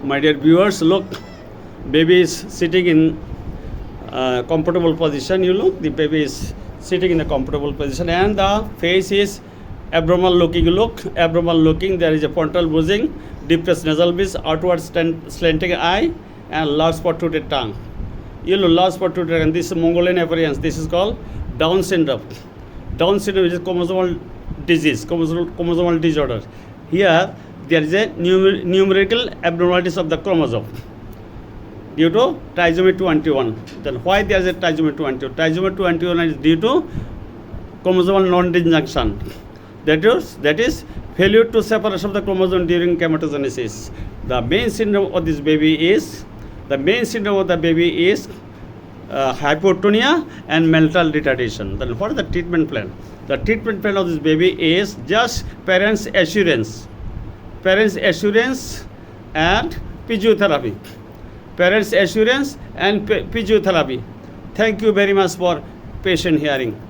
My dear viewers, look, baby is sitting in comfortable position. You look, the baby is sitting in a comfortable position, and the face is abnormal looking. You look, abnormal looking. There is a frontal bruising, depressed nasal bridge, outward slanting eye, and large protruded tongue. You look, large protruded, and this is Mongolian appearance. This is called Down syndrome. Down syndrome is a chromosomal disease, chromosomal disorder. Here there is a numerical abnormalities of the chromosome due to trisomy 21. Then why there is a trisomy 21? Trisomy 21 is due to chromosomal non-disjunction. That is failure to separation of the chromosome during gametogenesis. The main syndrome of this baby is hypotonia and mental retardation. Then what is the treatment plan? The treatment plan of this baby is just parents' assurance and physiotherapy. Parents' assurance and physiotherapy. Thank you very much for patient hearing.